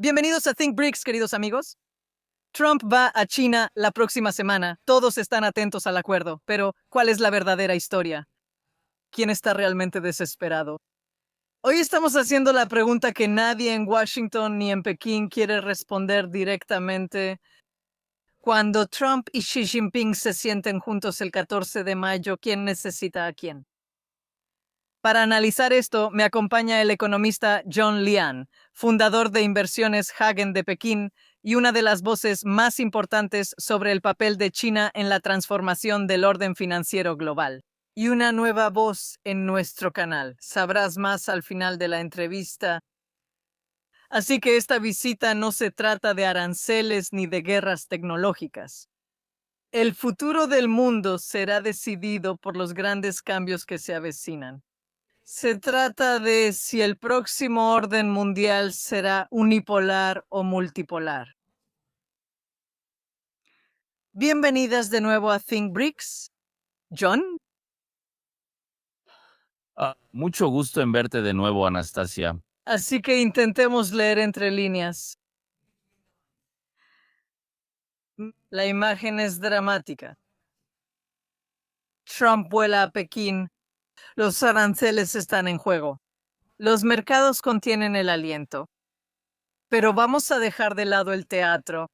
Bienvenidos a Think Bricks, queridos amigos. Trump va a China la próxima semana. Todos están atentos al acuerdo, pero ¿cuál es la verdadera historia? ¿Quién está realmente desesperado? Hoy estamos haciendo la pregunta que nadie en Washington ni en Pekín quiere responder directamente. Cuando Trump y Xi Jinping se sienten juntos el 14 de mayo, ¿quién necesita a quién? Para analizar esto, me acompaña el economista John Lian, fundador de Inversiones Hagen de Pekín y una de las voces más importantes sobre el papel de China en la transformación del orden financiero global. Y una nueva voz en nuestro canal. Sabrás más al final de la entrevista. Así que esta visita no se trata de aranceles ni de guerras tecnológicas. El futuro del mundo será decidido por los grandes cambios que se avecinan. Se trata de si el próximo orden mundial será unipolar o multipolar. Bienvenidas de nuevo a Think Bricks. John, Mucho gusto en verte de nuevo, Anastasia. así que intentemos leer entre líneas. La imagen es dramática. Trump vuela a Pekín. Los aranceles están en juego. Los mercados contienen el aliento. Pero vamos a dejar de lado el teatro.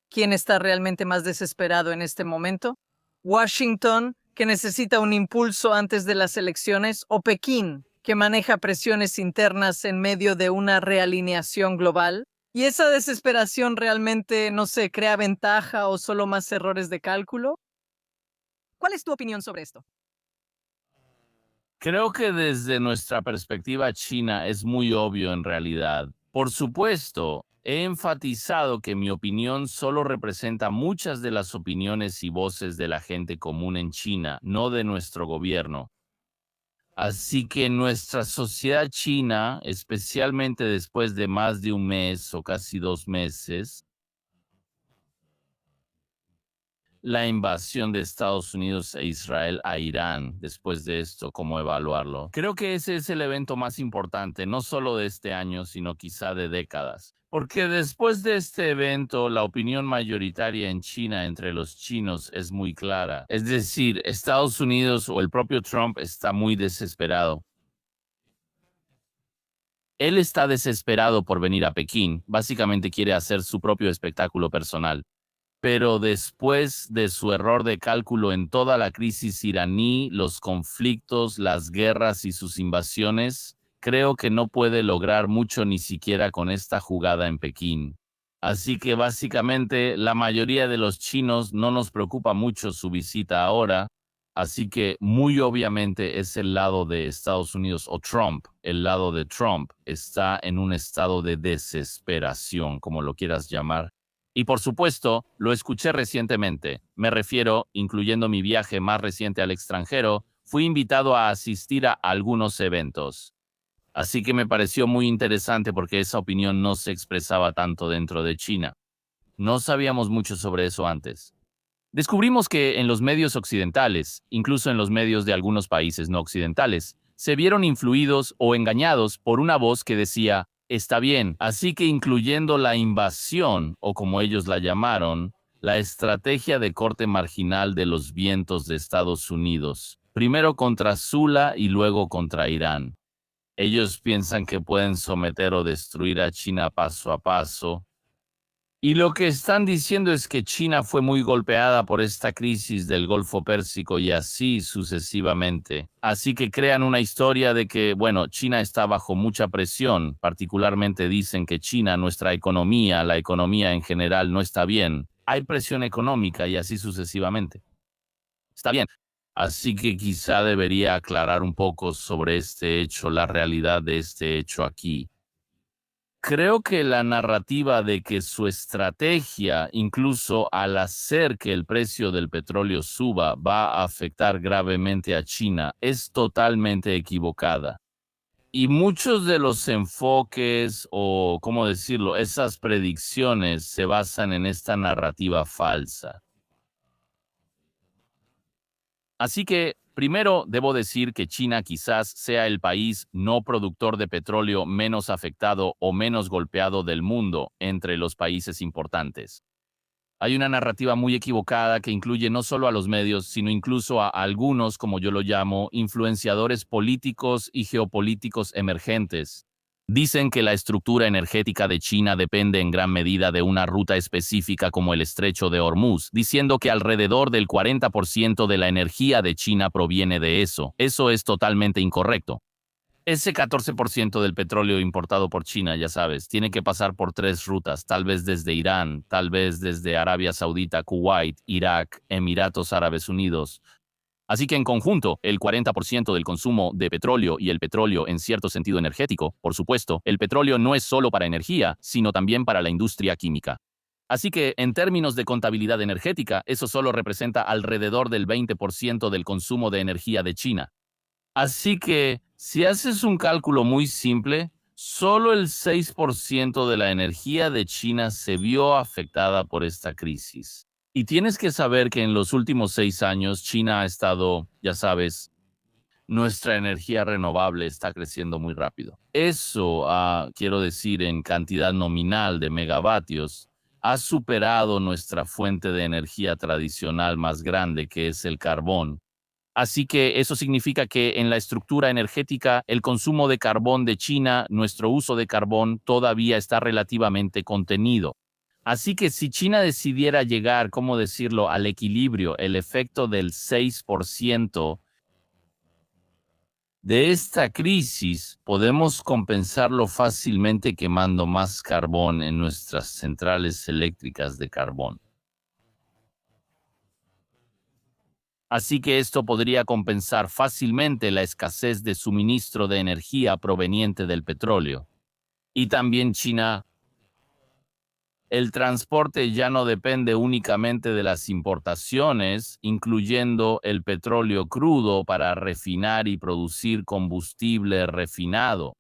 ¿Quién está realmente más desesperado en este momento? ¿Washington, que necesita un impulso antes de las elecciones, o Pekín, que maneja presiones internas en medio de una realineación global? ¿Y esa desesperación realmente no se crea ventaja o solo más errores de cálculo? ¿Cuál es tu opinión sobre esto? Creo que desde nuestra perspectiva china es muy obvio en realidad. Por supuesto, he enfatizado que mi opinión solo representa muchas de las opiniones y voces de la gente común en China, no de nuestro gobierno. Así que nuestra sociedad china, especialmente después de más de un mes o casi 2 meses, la invasión de Estados Unidos e Israel a Irán, después de esto, ¿cómo evaluarlo? Creo que ese es el evento más importante, no solo de este año, sino quizá de décadas. Porque después de este evento, la opinión mayoritaria en China entre los chinos es muy clara. Es decir, Estados Unidos o el propio Trump está muy desesperado. Él está desesperado por venir a Pekín, básicamente quiere hacer su propio espectáculo personal. Pero después de su error de cálculo en toda la crisis iraní, los conflictos, las guerras y sus invasiones, creo que no puede lograr mucho ni siquiera con esta jugada en Pekín. Así que básicamente la mayoría de los chinos no nos preocupa mucho su visita ahora, así que muy obviamente es el lado de Estados Unidos o Trump. El lado de Trump está en un estado de desesperación, como lo quieras llamar. Y por supuesto, lo escuché recientemente. Me refiero, incluyendo mi viaje más reciente al extranjero, fui invitado a asistir a algunos eventos. Así que me pareció muy interesante porque esa opinión no se expresaba tanto dentro de China. No sabíamos mucho sobre eso antes. Descubrimos que en los medios occidentales, incluso en los medios de algunos países no occidentales, se vieron influidos o engañados por una voz que decía, está bien, así que incluyendo la invasión, o como ellos la llamaron, la estrategia de corte marginal de los vientos de Estados Unidos, primero contra Sula y luego contra Irán. Ellos piensan que pueden someter o destruir a China paso a paso, y lo que están diciendo es que China fue muy golpeada por esta crisis del Golfo Pérsico y así sucesivamente. Así que crean una historia de que, bueno, China está bajo mucha presión. Particularmente dicen que China, nuestra economía, la economía en general no está bien. Hay presión económica y así sucesivamente. Está bien. Así que quizá debería aclarar un poco sobre este hecho, la realidad de este hecho aquí. Creo que la narrativa de que su estrategia, incluso al hacer que el precio del petróleo suba, va a afectar gravemente a China, es totalmente equivocada. Y muchos de los enfoques o, ¿cómo decirlo?, esas predicciones se basan en esta narrativa falsa. Así que Primero, debo decir que China quizás sea el país no productor de petróleo menos afectado o menos golpeado del mundo entre los países importantes. Hay una narrativa muy equivocada que incluye no solo a los medios, sino incluso a algunos, como yo lo llamo, influenciadores políticos y geopolíticos emergentes. Dicen que la estructura energética de China depende en gran medida de una ruta específica como el Estrecho de Hormuz, diciendo que alrededor del 40% de la energía de China proviene de eso. Eso es totalmente incorrecto. Ese 14% del petróleo importado por China, ya sabes, tiene que pasar por 3 rutas, tal vez desde Irán, tal vez desde Arabia Saudita, Kuwait, Irak, Emiratos Árabes Unidos. Así que en conjunto, el 40% del consumo de petróleo y el petróleo en cierto sentido energético, por supuesto, el petróleo no es solo para energía, sino también para la industria química. Así que, en términos de contabilidad energética, eso solo representa alrededor del 20% del consumo de energía de China. Así que, si haces un cálculo muy simple, solo el 6% de la energía de China se vio afectada por esta crisis. Y tienes que saber que en los últimos 6 años China ha estado, ya sabes, nuestra energía renovable está creciendo muy rápido. Eso, quiero decir, en cantidad nominal de megavatios, ha superado nuestra fuente de energía tradicional más grande, que es el carbón. Así que eso significa que en la estructura energética, el consumo de carbón de China, nuestro uso de carbón, todavía está relativamente contenido. Así que si China decidiera llegar, ¿cómo decirlo?, al equilibrio, el efecto del 6% de esta crisis, podemos compensarlo fácilmente quemando más carbón en nuestras centrales eléctricas de carbón. Así que esto podría compensar fácilmente la escasez de suministro de energía proveniente del petróleo. Y también China, el transporte ya no depende únicamente de las importaciones, incluyendo el petróleo crudo para refinar y producir combustible refinado.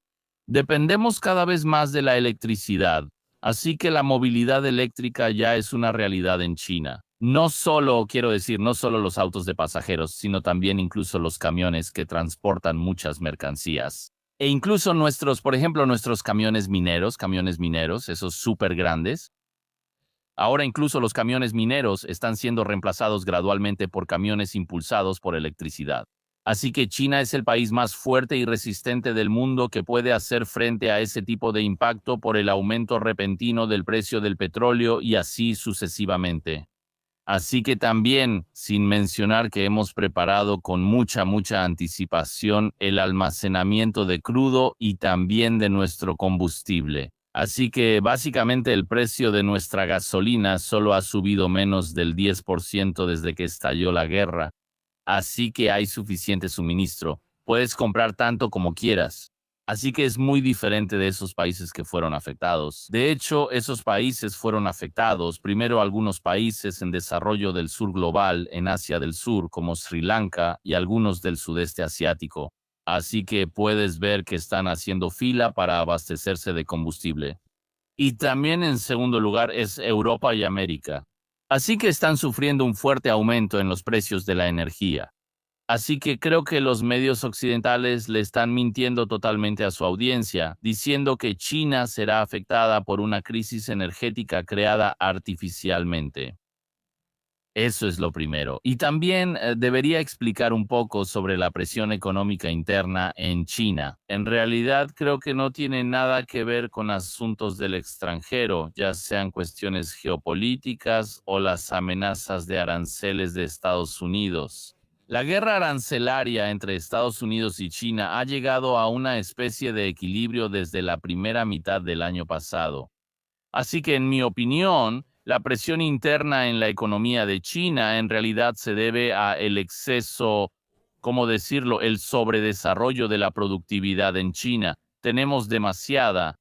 Dependemos cada vez más de la electricidad, así que la movilidad eléctrica ya es una realidad en China. No solo, quiero decir, no solo los autos de pasajeros, sino también incluso los camiones que transportan muchas mercancías. E incluso por ejemplo, nuestros camiones mineros, esos súper grandes. Ahora incluso los camiones mineros están siendo reemplazados gradualmente por camiones impulsados por electricidad. Así que China es el país más fuerte y resistente del mundo que puede hacer frente a ese tipo de impacto por el aumento repentino del precio del petróleo y así sucesivamente. Así que también, sin mencionar que hemos preparado con mucha anticipación el almacenamiento de crudo y también de nuestro combustible. Así que básicamente el precio de nuestra gasolina solo ha subido menos del 10% desde que estalló la guerra. Así que hay suficiente suministro. Puedes comprar tanto como quieras. Así que es muy diferente de esos países que fueron afectados. De hecho, esos países fueron afectados. Primero, algunos países en desarrollo del sur global, en Asia del Sur, como Sri Lanka, y algunos del sudeste asiático. Así que puedes ver que están haciendo fila para abastecerse de combustible. Y también en segundo lugar es Europa y América. Así que están sufriendo un fuerte aumento en los precios de la energía. Así que creo que los medios occidentales le están mintiendo totalmente a su audiencia, diciendo que China será afectada por una crisis energética creada artificialmente. Eso es lo primero. Y también debería explicar un poco sobre la presión económica interna en China. En realidad creo que no tiene nada que ver con asuntos del extranjero, ya sean cuestiones geopolíticas o las amenazas de aranceles de Estados Unidos. La guerra arancelaria entre Estados Unidos y China ha llegado a una especie de equilibrio desde la primera mitad del año pasado. Así que, en mi opinión, la presión interna en la economía de China en realidad se debe a el exceso, ¿cómo decirlo?, el sobredesarrollo de la productividad en China. Tenemos demasiada.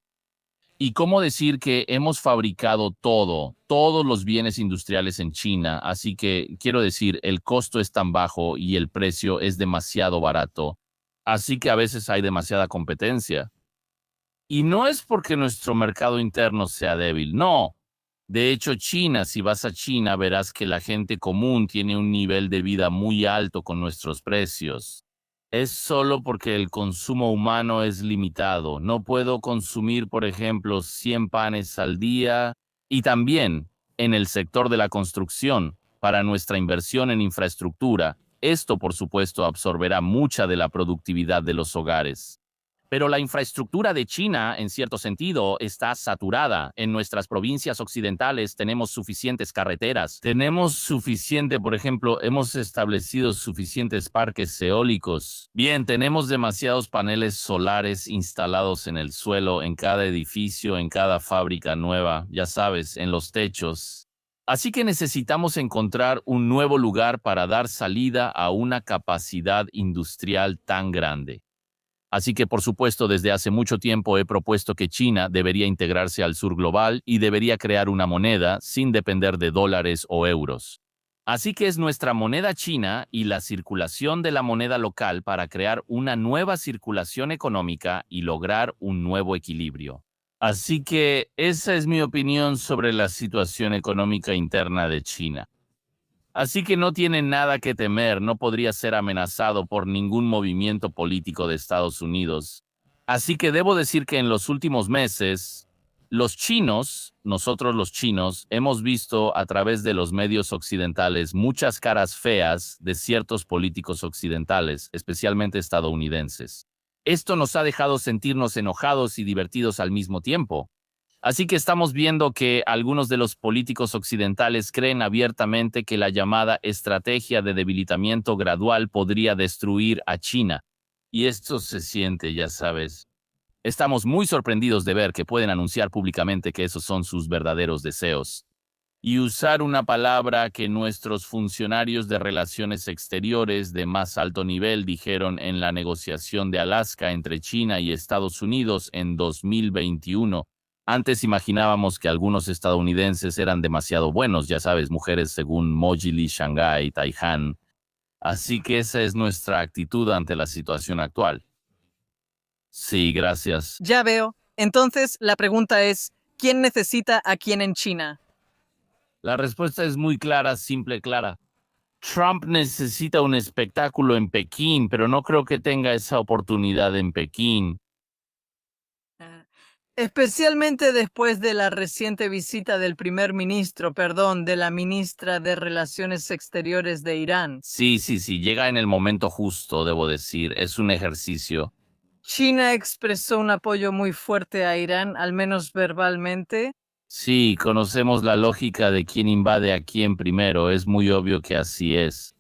¿Y cómo decir que hemos fabricado todos los bienes industriales en China? Así que quiero decir, el costo es tan bajo y el precio es demasiado barato. Así que a veces hay demasiada competencia. Y no es porque nuestro mercado interno sea débil, no. De hecho, China, si vas a China, verás que la gente común tiene un nivel de vida muy alto con nuestros precios. Es solo porque el consumo humano es limitado. No puedo consumir, por ejemplo, 100 panes al día. Y también en el sector de la construcción, para nuestra inversión en infraestructura, esto, por supuesto, absorberá mucha de la productividad de los hogares. Pero la infraestructura de China, en cierto sentido, está saturada. En nuestras provincias occidentales tenemos suficientes carreteras, tenemos suficiente, por ejemplo, hemos establecido suficientes parques eólicos. Bien, tenemos demasiados paneles solares instalados en el suelo, en cada edificio, en cada fábrica nueva, ya sabes, en los techos. Así que necesitamos encontrar un nuevo lugar para dar salida a una capacidad industrial tan grande. Así que, por supuesto, desde hace mucho tiempo he propuesto que China debería integrarse al sur global y debería crear una moneda sin depender de dólares o euros. Así que es nuestra moneda china y la circulación de la moneda local para crear una nueva circulación económica y lograr un nuevo equilibrio. Así que esa es mi opinión sobre la situación económica interna de China. Así que no tiene nada que temer, no podría ser amenazado por ningún movimiento político de Estados Unidos. Así que debo decir que en los últimos meses, los chinos, nosotros los chinos, hemos visto a través de los medios occidentales muchas caras feas de ciertos políticos occidentales, especialmente estadounidenses. Esto nos ha dejado sentirnos enojados y divertidos al mismo tiempo. Así que estamos viendo que algunos de los políticos occidentales creen abiertamente que la llamada estrategia de debilitamiento gradual podría destruir a China. Y esto se siente, ya sabes. Estamos muy sorprendidos de ver que pueden anunciar públicamente que esos son sus verdaderos deseos. Y usar una palabra que nuestros funcionarios de relaciones exteriores de más alto nivel dijeron en la negociación de Alaska entre China y Estados Unidos en 2021. Antes imaginábamos que algunos estadounidenses eran demasiado buenos, ya sabes, mujeres según Mojili, Shanghai, Taihan. Así que esa es nuestra actitud ante la situación actual. Sí, gracias. Ya veo. Entonces, la pregunta es, ¿quién necesita a quién en China? La respuesta es muy clara, simple, clara. Trump necesita un espectáculo en Pekín, pero no creo que tenga esa oportunidad en Pekín. Especialmente después de la reciente visita del de la ministra de Relaciones Exteriores de Irán. Sí, llega en el momento justo, debo decir. Es un ejercicio. China expresó un apoyo muy fuerte a Irán, al menos verbalmente. Sí, conocemos la lógica de quién invade a quién primero. Es muy obvio que así es.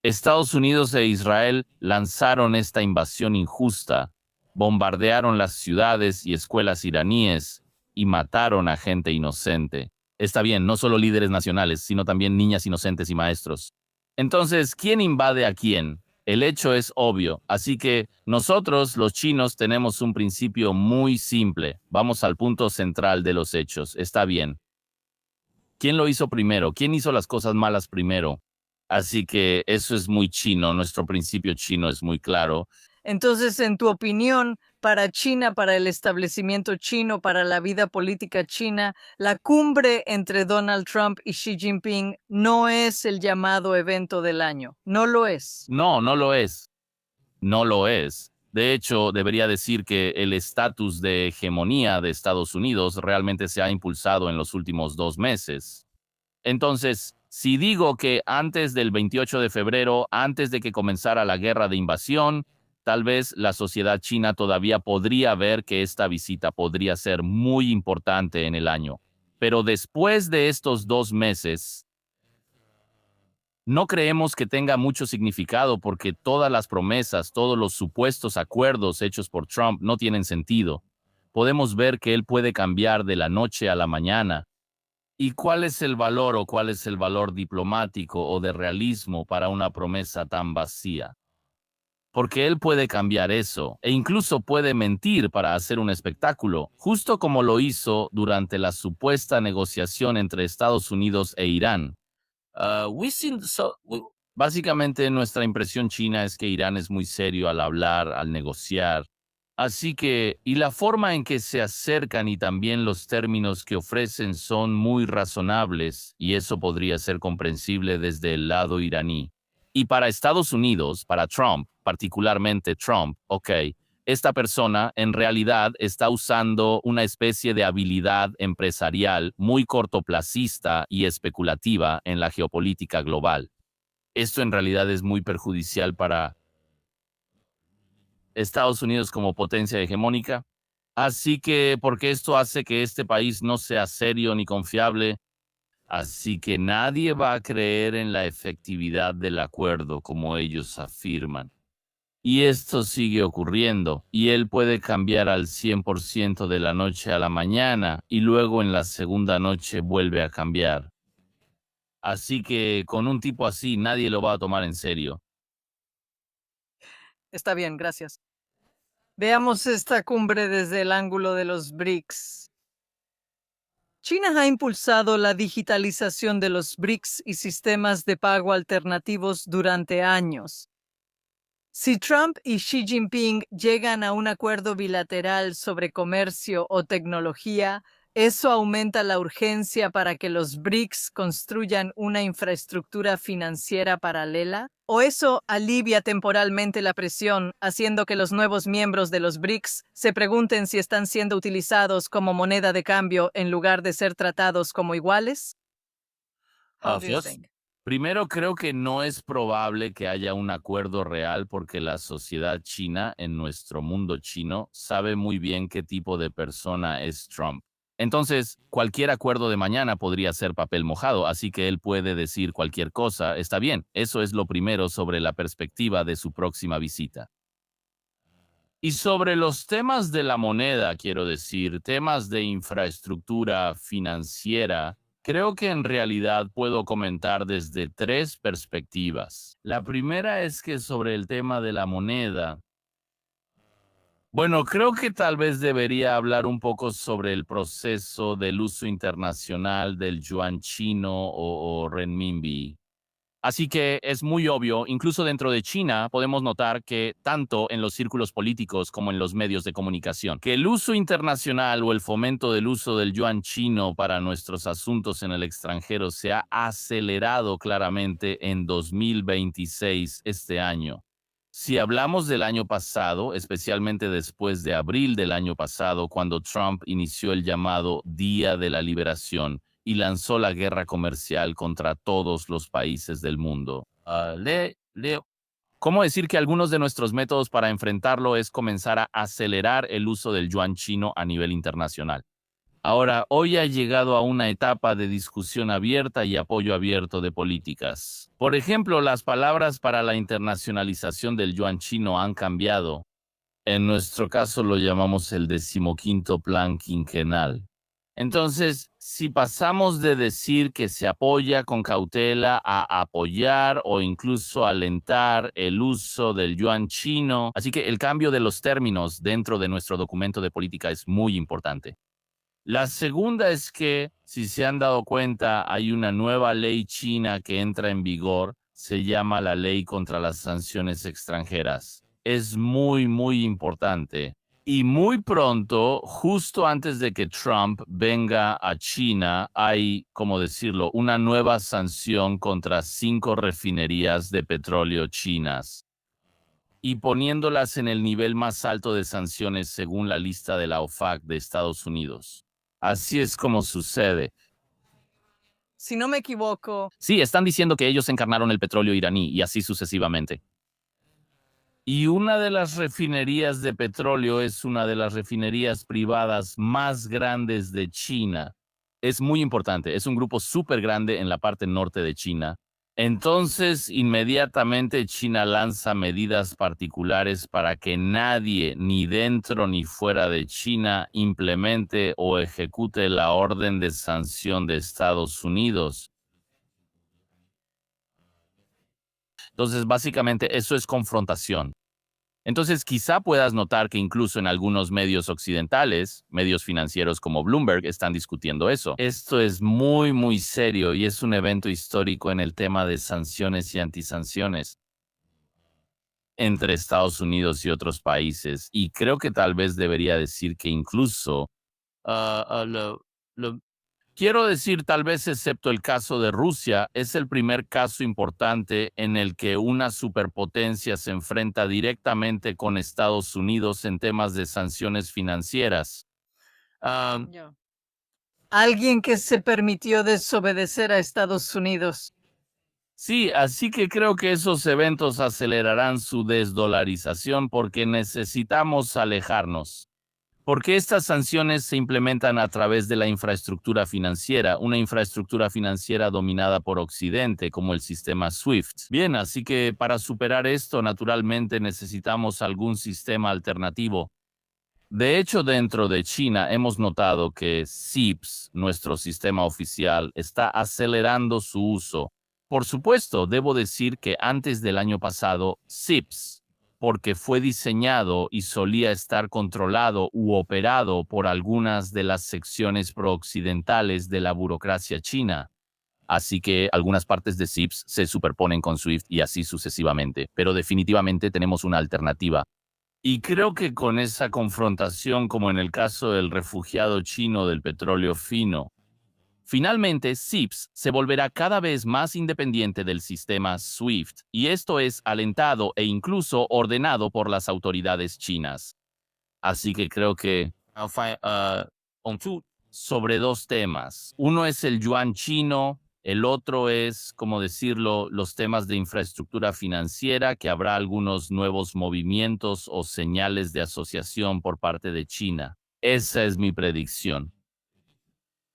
Estados Unidos e Israel lanzaron esta invasión injusta, bombardearon las ciudades y escuelas iraníes y mataron a gente inocente. Está bien, no solo líderes nacionales, sino también niñas inocentes y maestros. Entonces, ¿quién invade a quién? El hecho es obvio, así que nosotros, los chinos, tenemos un principio muy simple. Vamos al punto central de los hechos. Está bien. ¿Quién lo hizo primero? ¿Quién hizo las cosas malas primero? Así que eso es muy chino, nuestro principio chino es muy claro. Entonces, en tu opinión, para China, para el establecimiento chino, para la vida política china, la cumbre entre Donald Trump y Xi Jinping no es el llamado evento del año. No lo es. No, no lo es. No lo es. De hecho, debería decir que el estatus de hegemonía de Estados Unidos realmente se ha impulsado en los últimos 2 meses. Entonces, si digo que antes del 28 de febrero, antes de que comenzara la guerra de invasión, tal vez la sociedad china todavía podría ver que esta visita podría ser muy importante en el año. Pero después de estos 2 meses, no creemos que tenga mucho significado porque todas las promesas, todos los supuestos acuerdos hechos por Trump no tienen sentido. Podemos ver que él puede cambiar de la noche a la mañana. ¿Y cuál es el valor o cuál es el valor diplomático o de realismo para una promesa tan vacía? Porque él puede cambiar eso e incluso puede mentir para hacer un espectáculo, justo como lo hizo durante la supuesta negociación entre Estados Unidos e Irán. Básicamente nuestra impresión china es que Irán es muy serio al hablar, al negociar. Así que, y la forma en que se acercan y también los términos que ofrecen son muy razonables, y eso podría ser comprensible desde el lado iraní. Y para Estados Unidos, para Trump, particularmente Trump, ok, esta persona en realidad está usando una especie de habilidad empresarial muy cortoplacista y especulativa en la geopolítica global. Esto en realidad es muy perjudicial para Estados Unidos como potencia hegemónica. Así que, porque esto hace que este país no sea serio ni confiable, así que nadie va a creer en la efectividad del acuerdo como ellos afirman. Y esto sigue ocurriendo, y él puede cambiar al 100% de la noche a la mañana, y luego en la segunda noche vuelve a cambiar. Así que con un tipo así nadie lo va a tomar en serio. Está bien, gracias. Veamos esta cumbre desde el ángulo de los BRICS. China ha impulsado la digitalización de los BRICS y sistemas de pago alternativos durante años. Si Trump y Xi Jinping llegan a un acuerdo bilateral sobre comercio o tecnología, ¿eso aumenta la urgencia para que los BRICS construyan una infraestructura financiera paralela? ¿O eso alivia temporalmente la presión, haciendo que los nuevos miembros de los BRICS se pregunten si están siendo utilizados como moneda de cambio en lugar de ser tratados como iguales? How do you Dios. think? Primero, creo que no es probable que haya un acuerdo real porque la sociedad china, en nuestro mundo chino, sabe muy bien qué tipo de persona es Trump. Entonces, cualquier acuerdo de mañana podría ser papel mojado, así que él puede decir cualquier cosa. Está bien, eso es lo primero sobre la perspectiva de su próxima visita. Y sobre los temas de la moneda, quiero decir, temas de infraestructura financiera, creo que en realidad puedo comentar desde tres perspectivas. La primera es que sobre el tema de la moneda, bueno, creo que tal vez debería hablar un poco sobre el proceso del uso internacional del yuan chino o renminbi. Así que es muy obvio, incluso dentro de China podemos notar que tanto en los círculos políticos como en los medios de comunicación, que el uso internacional o el fomento del uso del yuan chino para nuestros asuntos en el extranjero se ha acelerado claramente en 2026, este año. Si hablamos del año pasado, especialmente después de abril del año pasado, cuando Trump inició el llamado Día de la Liberación, y lanzó la guerra comercial contra todos los países del mundo. ¿Cómo decir que algunos de nuestros métodos para enfrentarlo es comenzar a acelerar el uso del yuan chino a nivel internacional? Ahora, hoy ha llegado a una etapa de discusión abierta y apoyo abierto de políticas. Por ejemplo, las palabras para la internacionalización del yuan chino han cambiado. En nuestro caso lo llamamos el 15º plan quinquenal. Entonces, si pasamos de decir que se apoya con cautela a apoyar o incluso alentar el uso del yuan chino, así que el cambio de los términos dentro de nuestro documento de política es muy importante. La segunda es que, si se han dado cuenta, hay una nueva ley china que entra en vigor, se llama la Ley contra las Sanciones Extranjeras. Es muy, muy importante. Y muy pronto, justo antes de que Trump venga a China, hay, como decirlo, una nueva sanción contra 5 refinerías de petróleo chinas y poniéndolas en el nivel más alto de sanciones según la lista de la OFAC de Estados Unidos. Así es como sucede. Si no me equivoco, Sí, están diciendo que ellos encarnaron el petróleo iraní y así sucesivamente. Y una de las refinerías de petróleo es una de las refinerías privadas más grandes de China. Es muy importante, es un grupo súper grande en la parte norte de China. Entonces, inmediatamente China lanza medidas particulares para que nadie, ni dentro ni fuera de China, implemente o ejecute la orden de sanción de Estados Unidos. Entonces, básicamente, eso es confrontación. Entonces, quizá puedas notar que incluso en algunos medios occidentales, medios financieros como Bloomberg, están discutiendo eso. Esto es muy, muy serio y es un evento histórico en el tema de sanciones y antisanciones. entre Estados Unidos y otros países. Y creo que tal vez debería decir que incluso, ah, ah, lo- quiero decir tal vez excepto el caso de Rusia, es el primer caso importante en el que una superpotencia se enfrenta directamente con Estados Unidos en temas de sanciones financieras. Ah, Ya. Alguien que se permitió desobedecer a Estados Unidos. Sí, así que creo que esos eventos acelerarán su desdolarización porque necesitamos alejarnos. Porque estas sanciones se implementan a través de la infraestructura financiera, una infraestructura financiera dominada por Occidente, como el sistema SWIFT. Bien, así que para superar esto, naturalmente necesitamos algún sistema alternativo. De hecho, dentro de China hemos notado que CIPS, nuestro sistema oficial, está acelerando su uso. Por supuesto, debo decir que antes del año pasado, CIPS, porque fue diseñado y solía estar controlado u operado por algunas de las secciones prooccidentales de la burocracia china. Así que algunas partes de CIPS se superponen con SWIFT y así sucesivamente. Pero definitivamente tenemos una alternativa. Y creo que con esa confrontación, como en el caso del refugiado chino del petróleo fino, finalmente CIPS se volverá cada vez más independiente del sistema SWIFT, y esto es alentado e incluso ordenado por las autoridades chinas. Así que creo que sobre dos temas. Uno es el yuan chino, el otro es, como decirlo, los temas de infraestructura financiera, que habrá algunos nuevos movimientos o señales de asociación por parte de China. Esa es mi predicción.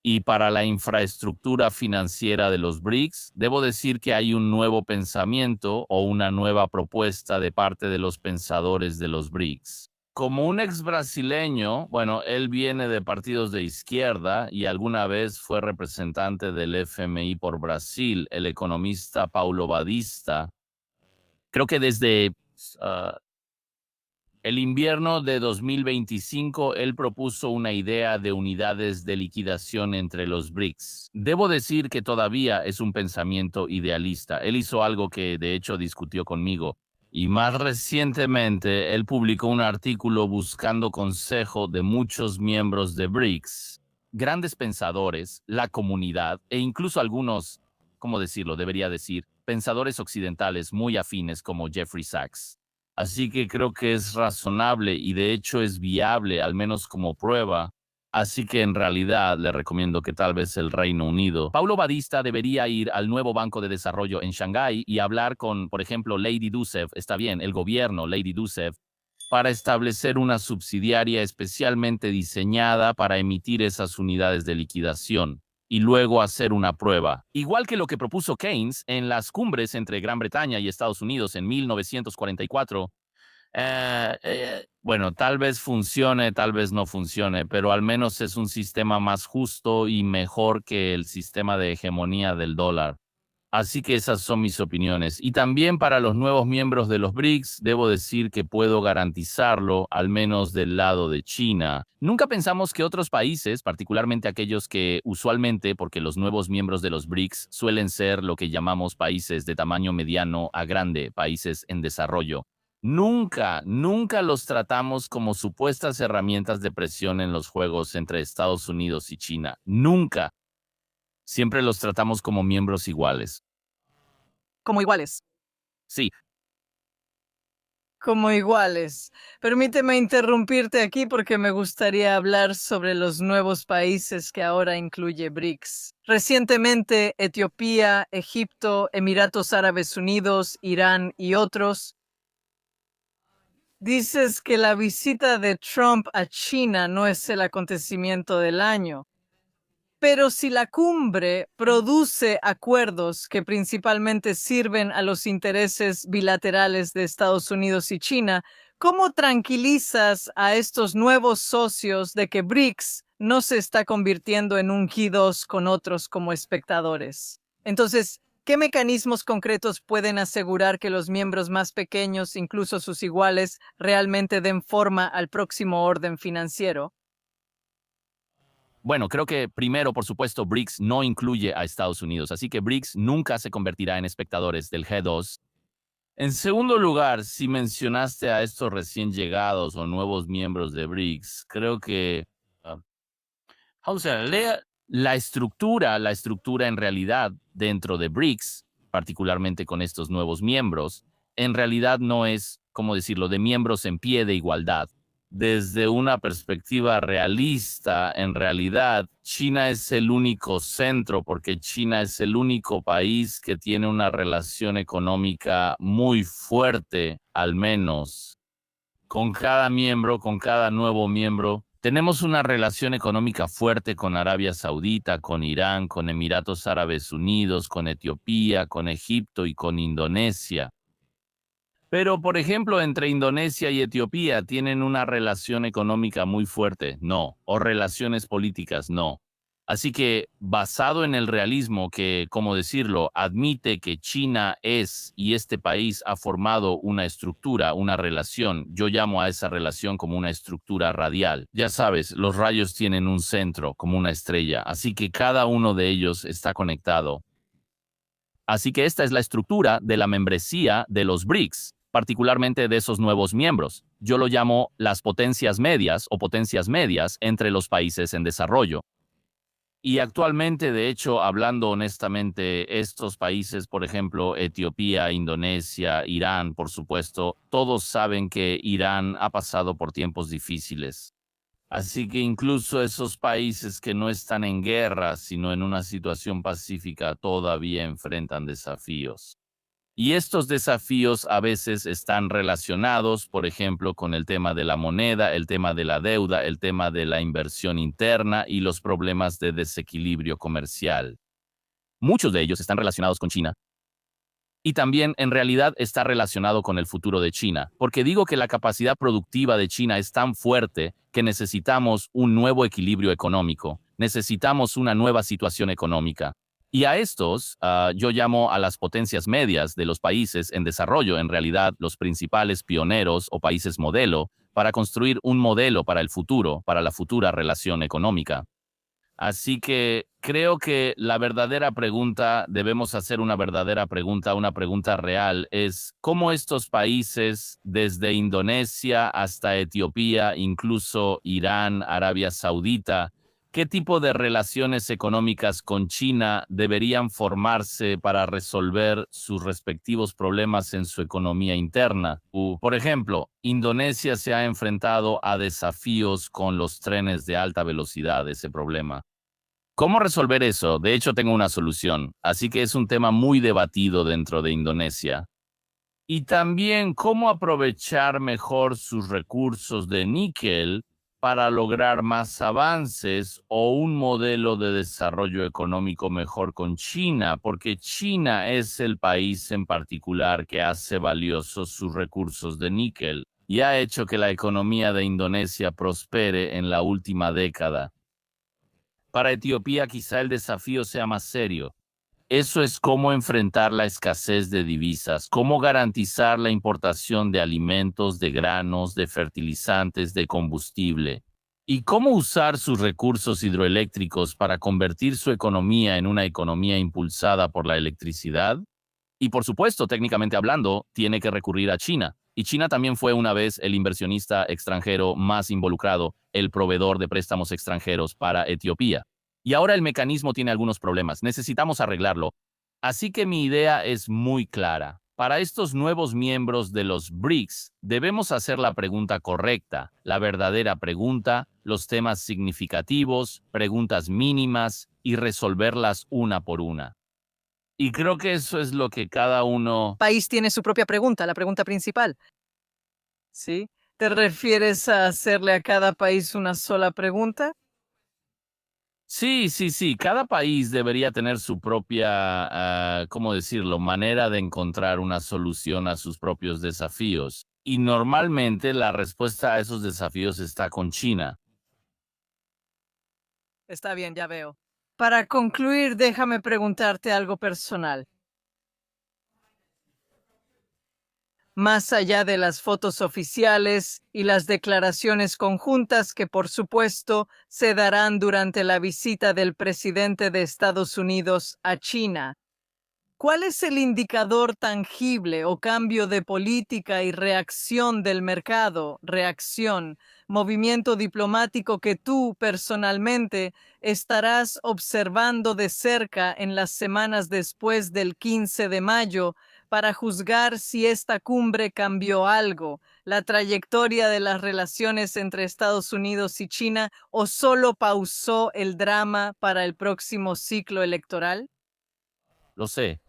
Y para la infraestructura financiera de los BRICS, debo decir que hay un nuevo pensamiento o una nueva propuesta de parte de los pensadores de los BRICS. Como un ex brasileño, bueno, él viene de partidos de izquierda y alguna vez fue representante del FMI por Brasil, el economista Paulo Badista. Creo que desde ah, el invierno de 2025, él propuso una idea de unidades de liquidación entre los BRICS. Debo decir que todavía es un pensamiento idealista. Él hizo algo que de hecho discutió conmigo. Y más recientemente, él publicó un artículo buscando consejo de muchos miembros de BRICS, grandes pensadores, la comunidad e incluso algunos, ¿cómo decirlo? Debería decir, pensadores occidentales muy afines como Jeffrey Sachs. Así que creo que es razonable y de hecho es viable, al menos como prueba. Así que en realidad le recomiendo que tal vez el Reino Unido. Paulo Badista debería ir al nuevo Banco de Desarrollo en Shanghái y hablar con, por ejemplo, Lady Dusev, está bien, el gobierno, Lady Dusev, para establecer una subsidiaria especialmente diseñada para emitir esas unidades de liquidación y luego hacer una prueba. Igual que lo que propuso Keynes en las cumbres entre Gran Bretaña y Estados Unidos en 1944. Bueno, tal vez funcione, tal vez no funcione, pero al menos es un sistema más justo y mejor que el sistema de hegemonía del dólar. Así que esas son mis opiniones. Y también para los nuevos miembros de los BRICS, debo decir que puedo garantizarlo, al menos del lado de China. Nunca pensamos que otros países, particularmente aquellos que usualmente, porque los nuevos miembros de los BRICS suelen ser lo que llamamos países de tamaño mediano a grande, países en desarrollo. Nunca los tratamos como supuestas herramientas de presión en los juegos entre Estados Unidos y China. Nunca. Siempre los tratamos como miembros iguales. Como iguales. Sí, Como iguales. Permíteme interrumpirte aquí porque me gustaría hablar sobre los nuevos países que ahora incluye BRICS. Recientemente, Etiopía, Egipto, Emiratos Árabes Unidos, Irán y otros. Dices que la visita de Trump a China no es el acontecimiento del año. Pero si la cumbre produce acuerdos que principalmente sirven a los intereses bilaterales de Estados Unidos y China, ¿cómo tranquilizas a estos nuevos socios de que BRICS no se está convirtiendo en un G2 con otros como espectadores? Entonces, ¿qué mecanismos concretos pueden asegurar que los miembros más pequeños, incluso sus iguales, realmente den forma al próximo orden financiero? bueno, creo que primero, por supuesto, BRICS no incluye a Estados Unidos, así que BRICS nunca se convertirá en espectadores del G2. En segundo lugar, si mencionaste a estos recién llegados o nuevos miembros de BRICS, creo que ah, o sea, la estructura en realidad dentro de BRICS, particularmente con estos nuevos miembros, en realidad no es, ¿cómo decirlo?, de miembros en pie de igualdad. Desde una perspectiva realista, en realidad, China es el único centro porque China es el único país que tiene una relación económica muy fuerte, al menos con cada miembro, con cada nuevo miembro. Tenemos una relación económica fuerte con Arabia Saudita, con Irán, con Emiratos Árabes Unidos, con Etiopía, con Egipto y con Indonesia. Pero, por ejemplo, entre Indonesia y Etiopía tienen una relación económica muy fuerte, no, o relaciones políticas, no. Así que, basado en el realismo que, como decirlo, admite que China es y este país ha formado una estructura, una relación, yo llamo a esa relación como una estructura radial. Ya sabes, los rayos tienen un centro, como una estrella, así que cada uno de ellos está conectado. Así que esta es la estructura de la membresía de los BRICS, particularmente de esos nuevos miembros. Yo lo llamo las potencias medias o potencias medias entre los países en desarrollo. Y actualmente, de hecho, hablando honestamente, estos países, por ejemplo, Etiopía, Indonesia, Irán, por supuesto, todos saben que Irán ha pasado por tiempos difíciles. Así que incluso esos países que no están en guerra, sino en una situación pacífica, todavía enfrentan desafíos. Y estos desafíos a veces están relacionados, por ejemplo, con el tema de la moneda, el tema de la deuda, el tema de la inversión interna y los problemas de desequilibrio comercial. Muchos de ellos están relacionados con China. Y también en realidad está relacionado con el futuro de China, porque digo que la capacidad productiva de China es tan fuerte que necesitamos un nuevo equilibrio económico, necesitamos una nueva situación económica. Y a estos, yo llamo a las potencias medias de los países en desarrollo, en realidad los principales pioneros o países modelo, para construir un modelo para el futuro, para la futura relación económica. Así que creo que la verdadera pregunta, debemos hacer una pregunta real, es cómo estos países, desde Indonesia hasta Etiopía, incluso Irán, Arabia Saudita, qué tipo de relaciones económicas con China deberían formarse para resolver sus respectivos problemas en su economía interna. Por ejemplo, Indonesia se ha enfrentado a desafíos con los trenes de alta velocidad, ese problema. ¿Cómo resolver eso? De hecho, tengo una solución, así que es un tema muy debatido dentro de Indonesia. Y también cómo aprovechar mejor sus recursos de níquel para lograr más avances o un modelo de desarrollo económico mejor con China, porque China es el país en particular que hace valiosos sus recursos de níquel y ha hecho que la economía de Indonesia prospere en la última década. Para Etiopía quizá el desafío sea más serio. Eso es cómo enfrentar la escasez de divisas, cómo garantizar la importación de alimentos, de granos, de fertilizantes, de combustible, y cómo usar sus recursos hidroeléctricos para convertir su economía en una economía impulsada por la electricidad. Y por supuesto, técnicamente hablando, tiene que recurrir a China. Y China también fue una vez el inversionista extranjero más involucrado, el proveedor de préstamos extranjeros para Etiopía. Y ahora el mecanismo tiene algunos problemas. Necesitamos arreglarlo. Así que mi idea es muy clara. Para estos nuevos miembros de los BRICS, debemos hacer la pregunta correcta, la verdadera pregunta, los temas significativos, preguntas mínimas y resolverlas una por una. Y creo que eso es lo que cada uno... País tiene su propia pregunta, la pregunta principal. ¿Sí? ¿Te refieres a hacerle a cada país una sola pregunta? Sí, sí, sí, cada país debería tener su propia, ¿cómo decirlo?, manera de encontrar una solución a sus propios desafíos. Y normalmente la respuesta a esos desafíos está con China. Está bien, ya veo. Para concluir, déjame preguntarte algo personal. Más allá de las fotos oficiales y las declaraciones conjuntas que, por supuesto, se darán durante la visita del presidente de Estados Unidos a China, ¿Cuál es el indicador tangible o cambio de política y reacción del mercado, movimiento diplomático que tú personalmente estarás observando de cerca en las semanas después del 15 de mayo para juzgar si esta cumbre cambió algo, la trayectoria de las relaciones entre Estados Unidos y China, o solo pausó el drama para el próximo ciclo electoral? Lo sé.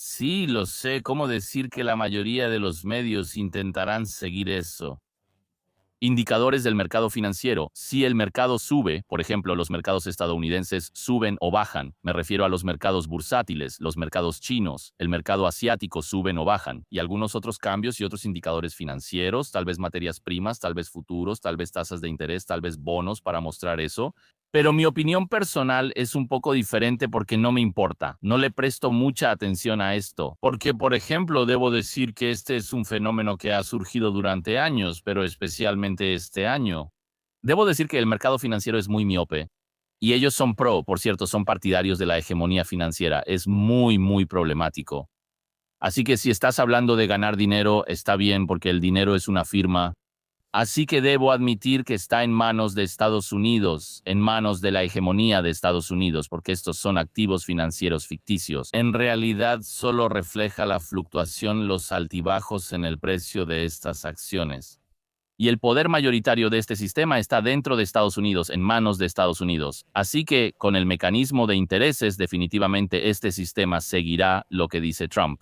Sí, lo sé. ¿Cómo decir que la mayoría de los medios intentarán seguir eso? Indicadores del mercado financiero. Si el mercado sube, por ejemplo, los mercados estadounidenses suben o bajan. Me refiero a los mercados bursátiles, los mercados chinos, el mercado asiático suben o bajan. Y algunos otros cambios y otros indicadores financieros, tal vez materias primas, tal vez futuros, tal vez tasas de interés, tal vez bonos para mostrar eso. Pero mi opinión personal es un poco diferente porque no me importa. No le presto mucha atención a esto. Porque, por ejemplo, debo decir que este es un fenómeno que ha surgido durante años, pero especialmente este año. Debo decir que el mercado financiero es muy miope. Y ellos son por cierto, son partidarios de la hegemonía financiera. Es muy, muy problemático. Así que si estás hablando de ganar dinero, está bien porque el dinero es una firma. Así que debo admitir que está en manos de Estados Unidos, en manos de la hegemonía de Estados Unidos, porque estos son activos financieros ficticios. En realidad solo refleja la fluctuación, los altibajos en el precio de estas acciones. Y el poder mayoritario de este sistema está dentro de Estados Unidos, en manos de Estados Unidos. Así que, con el mecanismo de intereses, definitivamente este sistema seguirá lo que dice Trump.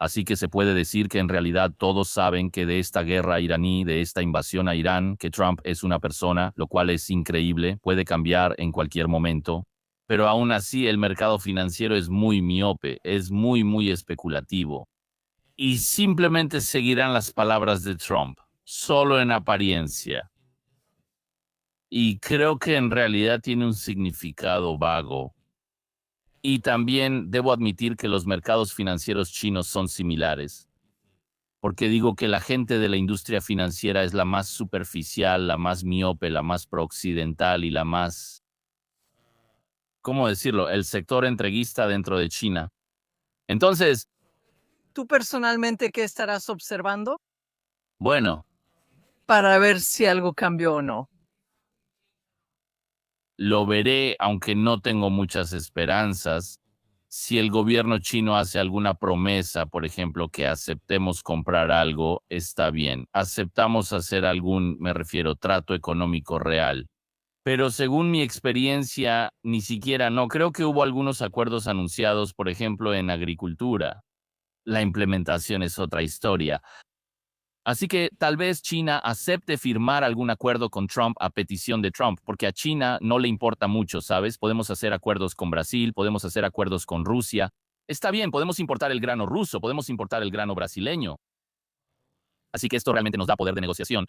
Así que se puede decir que en realidad todos saben que de esta guerra iraní, de esta invasión a Irán, que Trump es una persona, lo cual es increíble, puede cambiar en cualquier momento. Pero aún así el mercado financiero es muy miope, es muy, muy especulativo. Y simplemente seguirán las palabras de Trump, solo en apariencia. Y creo que en realidad tiene un significado vago. Y también debo admitir que los mercados financieros chinos son similares, porque digo que la gente de la industria financiera es la más superficial, la más miope, la más prooccidental y la más, ¿cómo decirlo?, el sector entreguista dentro de China. Entonces, ¿Tú personalmente qué estarás observando bueno, para ver si algo cambió o no? lo veré, aunque no tengo muchas esperanzas. Si el gobierno chino hace alguna promesa, por ejemplo, que aceptemos comprar algo, está bien. Aceptamos hacer algún, me refiero, trato económico real. Pero según mi experiencia, ni siquiera no. Creo que hubo algunos acuerdos anunciados, por ejemplo, en agricultura. La implementación es otra historia. Así que tal vez China acepte firmar algún acuerdo con Trump a petición de Trump, porque a China no le importa mucho, ¿sabes? Podemos hacer acuerdos con Brasil, podemos hacer acuerdos con Rusia. Está bien, podemos importar el grano ruso, podemos importar el grano brasileño. Así que esto realmente nos da poder de negociación.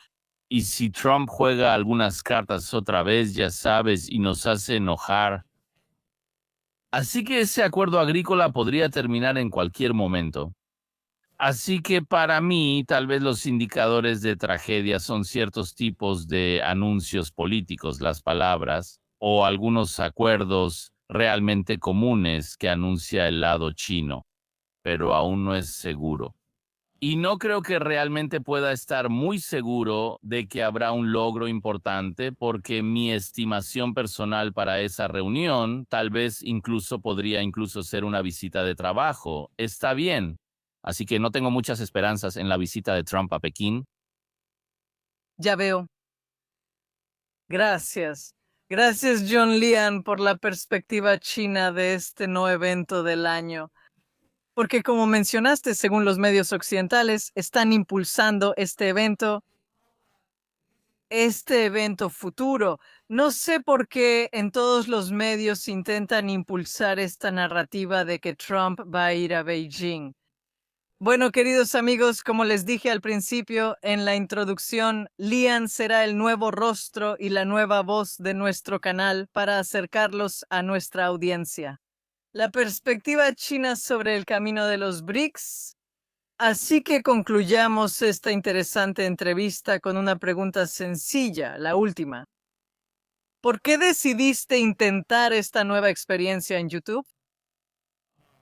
Y si Trump juega algunas cartas otra vez, ya sabes, y nos hace enojar. Así que ese acuerdo agrícola podría terminar en cualquier momento. Así que para mí, tal vez los indicadores de tragedia son ciertos tipos de anuncios políticos, las palabras, o algunos acuerdos realmente comunes que anuncia el lado chino, pero aún no es seguro. Y no creo que realmente pueda estar muy seguro de que habrá un logro importante porque mi estimación personal para esa reunión tal vez incluso podría incluso ser una visita de trabajo. Está bien. Así que no tengo muchas esperanzas en la visita de Trump a Pekín. Ya veo. Gracias. Gracias, John Lian, por la perspectiva china de este no evento del año. Porque como mencionaste, según los medios occidentales, están impulsando este evento futuro. No sé por qué en todos los medios intentan impulsar esta narrativa de que Trump va a ir a Beijing. Bueno, queridos amigos, como les dije al principio en la introducción, Lian será el nuevo rostro y la nueva voz de nuestro canal para acercarlos a nuestra audiencia. La perspectiva china sobre el camino de los BRICS. Así que concluyamos esta interesante entrevista con una pregunta sencilla, la última. ¿Por qué decidiste intentar esta nueva experiencia en YouTube?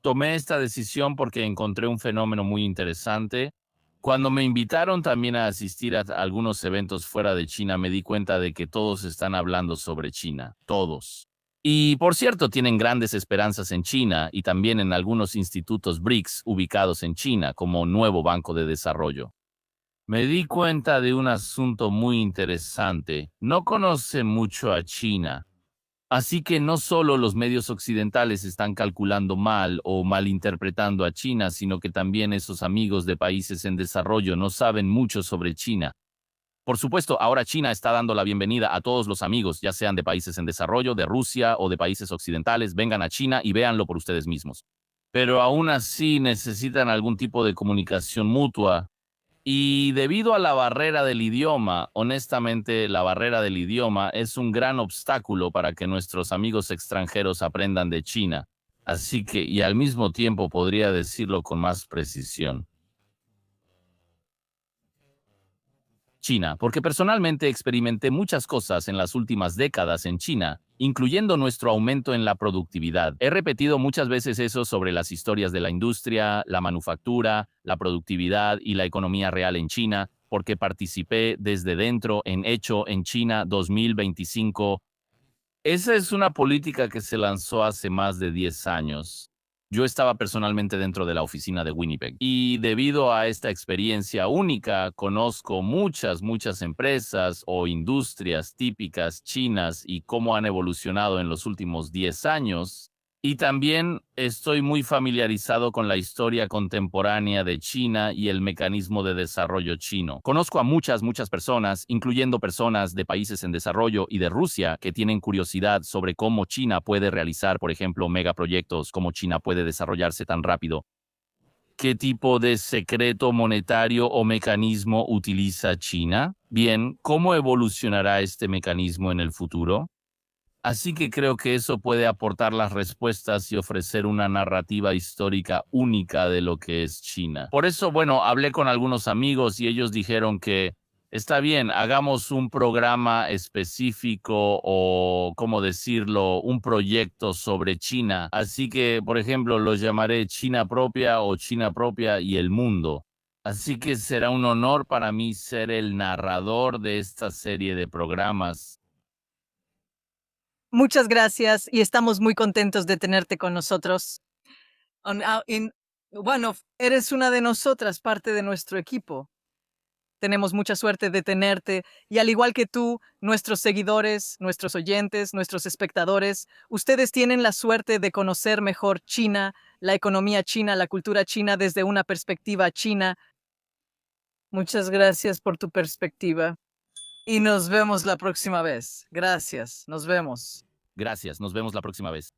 Tomé esta decisión porque encontré un fenómeno muy interesante. Cuando me invitaron también a asistir a algunos eventos fuera de China, me di cuenta de que todos están hablando sobre China, todos. Y por cierto, tienen grandes esperanzas en China y también en algunos institutos BRICS ubicados en China como nuevo banco de desarrollo. Me di cuenta de un asunto muy interesante. No conocen mucho a China. Así que no solo los medios occidentales están calculando mal o malinterpretando a China, sino que también esos amigos de países en desarrollo no saben mucho sobre China. Por supuesto, ahora China está dando la bienvenida a todos los amigos, ya sean de países en desarrollo, de Rusia o de países occidentales, vengan a China y véanlo por ustedes mismos. Pero aún así necesitan algún tipo de comunicación mutua. Y debido a la barrera del idioma, honestamente, la barrera del idioma es un gran obstáculo para que nuestros amigos extranjeros aprendan de China. Así que, y al mismo tiempo podría decirlo con más precisión, China, porque personalmente experimenté muchas cosas en las últimas décadas en China, incluyendo nuestro aumento en la productividad. He repetido muchas veces eso sobre las historias de la industria, la manufactura, la productividad y la economía real en China, porque participé desde dentro en Hecho en China 2025. Esa es una política que se lanzó hace más de 10 años. Yo estaba personalmente dentro de la oficina de Winnipeg y debido a esta experiencia única, conozco muchas empresas o industrias típicas chinas y cómo han evolucionado en los últimos 10 años. Y también estoy muy familiarizado con la historia contemporánea de China y el mecanismo de desarrollo chino. Conozco a muchas personas, incluyendo personas de países en desarrollo y de Rusia, que tienen curiosidad sobre cómo China puede realizar, por ejemplo, megaproyectos, cómo China puede desarrollarse tan rápido. ¿Qué tipo de secreto monetario o mecanismo utiliza China? Bien, ¿cómo evolucionará este mecanismo en el futuro? Así que creo que eso puede aportar las respuestas y ofrecer una narrativa histórica única de lo que es China. Por eso, bueno, hablé con algunos amigos y ellos dijeron que está bien, hagamos un programa específico o, ¿cómo decirlo?, un proyecto sobre China. Así que, por ejemplo, lo llamaré China propia o China propia y el mundo. Así que será un honor para mí ser el narrador de esta serie de programas. Muchas gracias y estamos muy contentos de tenerte con nosotros. Bueno, eres una de nosotras, parte de nuestro equipo. Tenemos mucha suerte de tenerte y al igual que tú, nuestros seguidores, nuestros oyentes, nuestros espectadores, ustedes tienen la suerte de conocer mejor China, la economía china, la cultura china desde una perspectiva china. Muchas gracias por tu perspectiva y nos vemos la próxima vez. Gracias, nos vemos. Gracias, nos vemos la próxima vez.